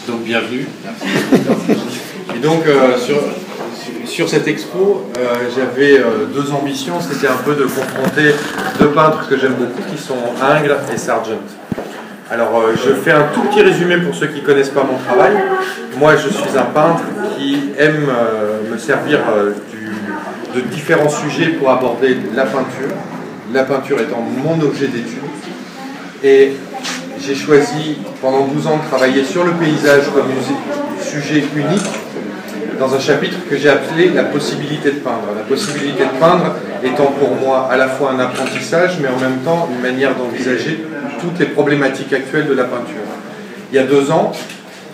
Donc bienvenue. Et donc sur cette expo, j'avais deux ambitions. C'était un peu de confronter deux peintres que j'aime beaucoup, qui sont Ingres et Sargent. Alors je fais un tout petit résumé pour ceux qui ne connaissent pas mon travail. Moi je suis un peintre qui aime me servir de différents sujets pour aborder la peinture étant mon objet d'étude. Et j'ai choisi pendant 12 ans de travailler sur le paysage comme sujet unique dans un chapitre que j'ai appelé la possibilité de peindre. La possibilité de peindre étant pour moi à la fois un apprentissage mais en même temps une manière d'envisager toutes les problématiques actuelles de la peinture. Il y a 2 ans,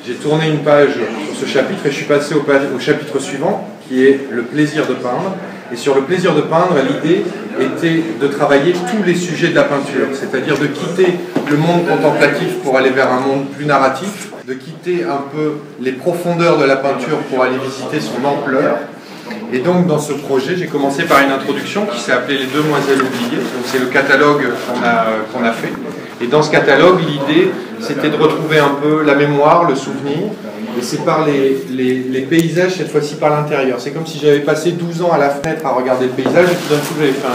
j'ai tourné une page sur ce chapitre et je suis passé au chapitre suivant qui est le plaisir de peindre. Et sur le plaisir de peindre, l'idée était de travailler tous les sujets de la peinture, c'est-à-dire de quitter le monde contemplatif pour aller vers un monde plus narratif, de quitter un peu les profondeurs de la peinture pour aller visiter son ampleur. Et donc dans ce projet, j'ai commencé par une introduction qui s'est appelée Les Demoiselles oubliées. Donc c'est le catalogue qu'on a fait. Et dans ce catalogue, l'idée, c'était de retrouver un peu la mémoire, le souvenir. Et c'est par les paysages, cette fois-ci par l'intérieur. C'est comme si j'avais passé 12 ans à la fenêtre à regarder le paysage, et tout d'un coup j'avais fait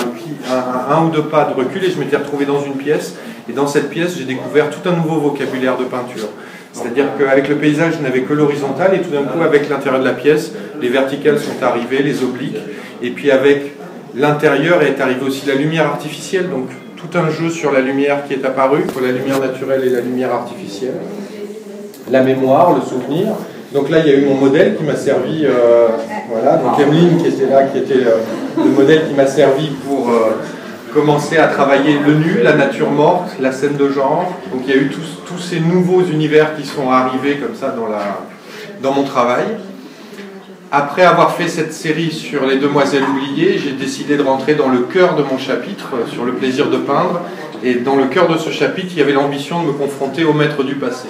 un ou deux pas de recul et je m'étais retrouvé dans une pièce. Et dans cette pièce, j'ai découvert tout un nouveau vocabulaire de peinture. C'est-à-dire qu'avec le paysage, je n'avais que l'horizontal, et tout d'un coup, avec l'intérieur de la pièce, les verticales sont arrivées, les obliques. Et puis avec l'intérieur est arrivée aussi la lumière artificielle, donc tout un jeu sur la lumière qui est apparu, entre la lumière naturelle et la lumière artificielle. La mémoire, le souvenir. Donc là, il y a eu mon modèle qui m'a servi, voilà, donc Emeline qui était là, qui était le modèle qui m'a servi pour commencer à travailler le nu, la nature morte, la scène de genre. Donc il y a eu tous ces nouveaux univers qui sont arrivés comme ça dans mon travail. Après avoir fait cette série sur les demoiselles oubliées, j'ai décidé de rentrer dans le cœur de mon chapitre, sur le plaisir de peindre. Et dans le cœur de ce chapitre, il y avait l'ambition de me confronter au maître du passé.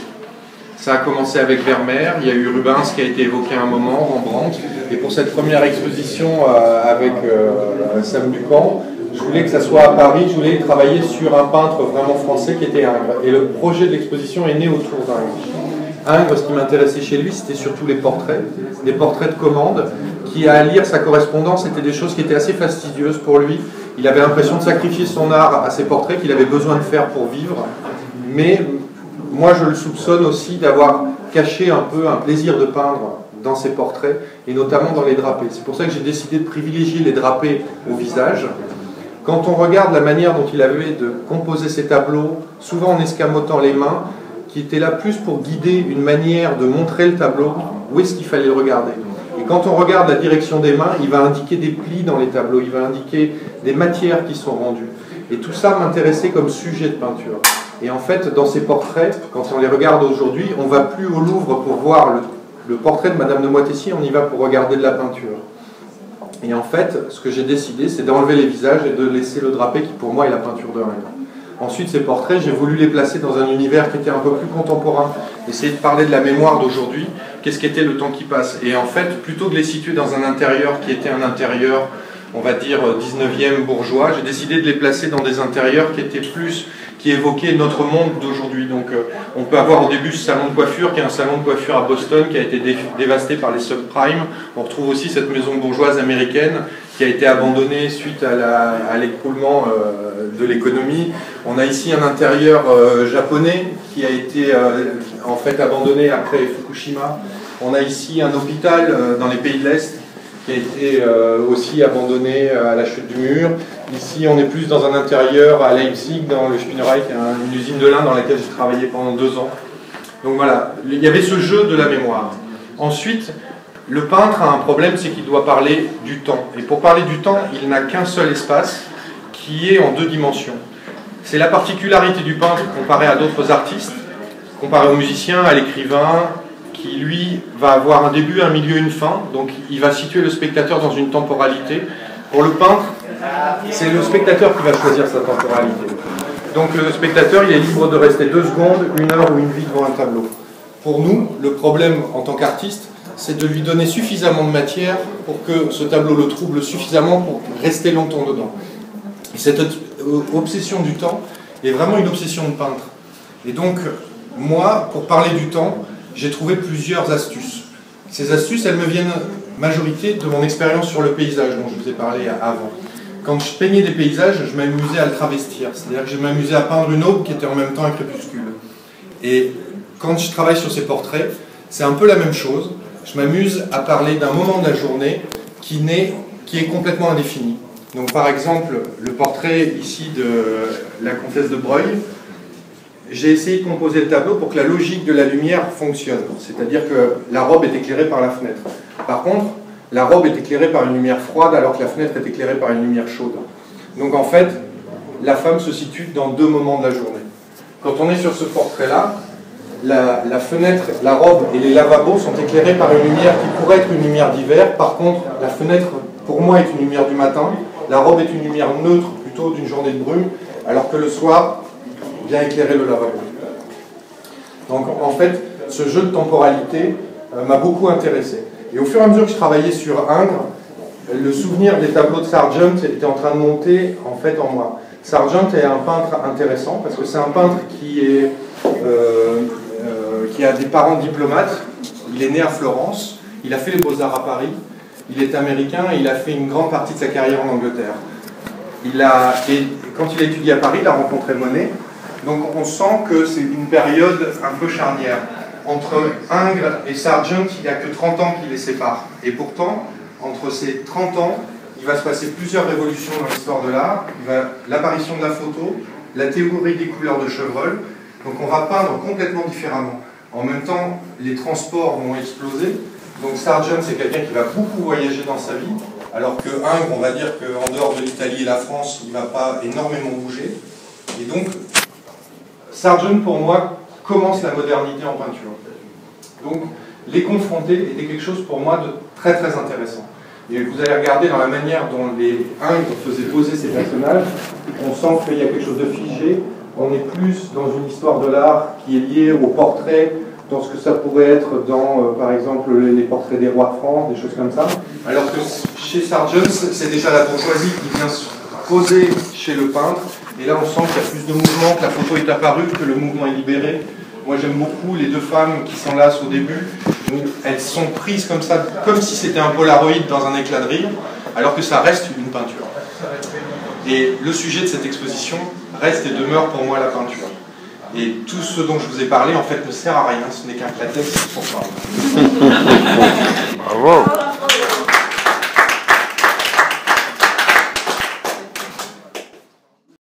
Ça a commencé avec Vermeer, il y a eu Rubens qui a été évoqué à un moment, Rembrandt. Et pour cette première exposition avec Sam Ducamp, je voulais que ça soit à Paris, je voulais travailler sur un peintre vraiment français qui était Ingres. Et le projet de l'exposition est né autour d'Ingres. Ingres, ce qui m'intéressait chez lui, c'était surtout les portraits, des portraits de commande, qui à lire sa correspondance étaient des choses qui étaient assez fastidieuses pour lui. Il avait l'impression de sacrifier son art à ces portraits qu'il avait besoin de faire pour vivre. Mais moi, je le soupçonne aussi d'avoir caché un peu un plaisir de peindre dans ses portraits, et notamment dans les drapés. C'est pour ça que j'ai décidé de privilégier les drapés au visage. Quand on regarde la manière dont il avait de composer ses tableaux, souvent en escamotant les mains, qui était là plus pour guider une manière de montrer le tableau, où est-ce qu'il fallait le regarder. Et quand on regarde la direction des mains, il va indiquer des plis dans les tableaux, il va indiquer des matières qui sont rendues. Et tout ça m'intéressait comme sujet de peinture. Et en fait, dans ces portraits, quand on les regarde aujourd'hui, on ne va plus au Louvre pour voir le portrait de Madame de Moitessier, on y va pour regarder de la peinture. Et en fait, ce que j'ai décidé, c'est d'enlever les visages et de laisser le drapé qui, pour moi, est la peinture de Ingres. Ensuite, ces portraits, j'ai voulu les placer dans un univers qui était un peu plus contemporain. Essayer de parler de la mémoire d'aujourd'hui, qu'est-ce qu'était le temps qui passe. Et en fait, plutôt que de les situer dans un intérieur qui était un intérieur, on va dire, 19e bourgeois, j'ai décidé de les placer dans des intérieurs qui étaient plus, qui évoquaient notre monde d'aujourd'hui. Donc on peut avoir au début ce salon de coiffure, qui est un salon de coiffure à Boston, qui a été dévasté par les subprimes. On retrouve aussi cette maison bourgeoise américaine, qui a été abandonnée suite à l'écroulement de l'économie. On a ici un intérieur japonais, qui a été en fait abandonné après Fukushima. On a ici un hôpital dans les pays de l'Est, qui a été aussi abandonné à la chute du mur. Ici, on est plus dans un intérieur à Leipzig, dans le Spinnerei, qui est une usine de lin dans laquelle j'ai travaillé pendant 2 ans. Donc voilà, il y avait ce jeu de la mémoire. Ensuite, le peintre a un problème, c'est qu'il doit parler du temps. Et pour parler du temps, il n'a qu'un seul espace, qui est en 2 dimensions. C'est la particularité du peintre comparé à d'autres artistes, comparé au musicien, à l'écrivain, qui lui va avoir un début, un milieu, une fin, donc il va situer le spectateur dans une temporalité. Pour le peintre, c'est le spectateur qui va choisir sa temporalité. Donc le spectateur, il est libre de rester 2 secondes, 1 heure ou une vie devant un tableau. Pour nous, le problème en tant qu'artiste, c'est de lui donner suffisamment de matière pour que ce tableau le trouble suffisamment pour rester longtemps dedans. Et cette obsession du temps est vraiment une obsession de peintre. Et donc, moi, pour parler du temps, j'ai trouvé plusieurs astuces. Ces astuces, elles me viennent majorité de mon expérience sur le paysage dont je vous ai parlé avant. Quand je peignais des paysages, je m'amusais à le travestir. C'est-à-dire que je m'amusais à peindre une aube qui était en même temps un crépuscule. Et quand je travaille sur ces portraits, c'est un peu la même chose. Je m'amuse à parler d'un moment de la journée qui est complètement indéfini. Donc par exemple, le portrait ici de la comtesse de Broglie, j'ai essayé de composer le tableau pour que la logique de la lumière fonctionne. C'est-à-dire que la robe est éclairée par la fenêtre. Par contre, la robe est éclairée par une lumière froide alors que la fenêtre est éclairée par une lumière chaude. Donc en fait, la femme se situe dans deux moments de la journée. Quand on est sur ce portrait-là, la fenêtre, la robe et les lavabos sont éclairés par une lumière qui pourrait être une lumière d'hiver. Par contre, la fenêtre, pour moi, est une lumière du matin. La robe est une lumière neutre, plutôt d'une journée de brume, alors que le soir vient éclairer le lavabo. Donc en fait, ce jeu de temporalité m'a beaucoup intéressé. Et au fur et à mesure que je travaillais sur Ingres, le souvenir des tableaux de Sargent était en train de monter en fait en moi. Sargent est un peintre intéressant parce que c'est un peintre qui a des parents diplomates. Il est né à Florence, il a fait les Beaux-Arts à Paris, il est américain et il a fait une grande partie de sa carrière en Angleterre. Et quand il a étudié à Paris, il a rencontré Monet. Donc on sent que c'est une période un peu charnière. Entre Ingres et Sargent, il n'y a que 30 ans qui les séparent. Et pourtant, entre ces 30 ans, il va se passer plusieurs révolutions dans l'histoire de l'art. L'apparition de la photo, la théorie des couleurs de Chevreul. Donc on va peindre complètement différemment. En même temps, les transports vont exploser. Donc Sargent, c'est quelqu'un qui va beaucoup voyager dans sa vie, alors que Ingres, on va dire qu'en dehors de l'Italie et la France, il ne va pas énormément bouger. Et donc, Sargent, pour moi, commence la modernité en peinture. Donc, les confronter était quelque chose pour moi de très très intéressant. Et vous allez regarder dans la manière dont les Ingres faisaient poser ces personnages, on sent qu'il y a quelque chose de figé. On est plus dans une histoire de l'art qui est liée au portrait, dans ce que ça pourrait être dans, par exemple, les portraits des rois de France, des choses comme ça. Alors que chez Sargent, c'est déjà la bourgeoisie qui vient se poser chez le peintre. Et là, on sent qu'il y a plus de mouvement, que la photo est apparue, que le mouvement est libéré. Moi, j'aime beaucoup les deux femmes qui s'enlacent au début. Elles sont prises comme ça, comme si c'était un Polaroid dans un éclat de rire, alors que ça reste une peinture. Et le sujet de cette exposition reste et demeure pour moi la peinture. Et tout ce dont je vous ai parlé, en fait, ne sert à rien, ce n'est qu'un prétexte pour parler. Bravo.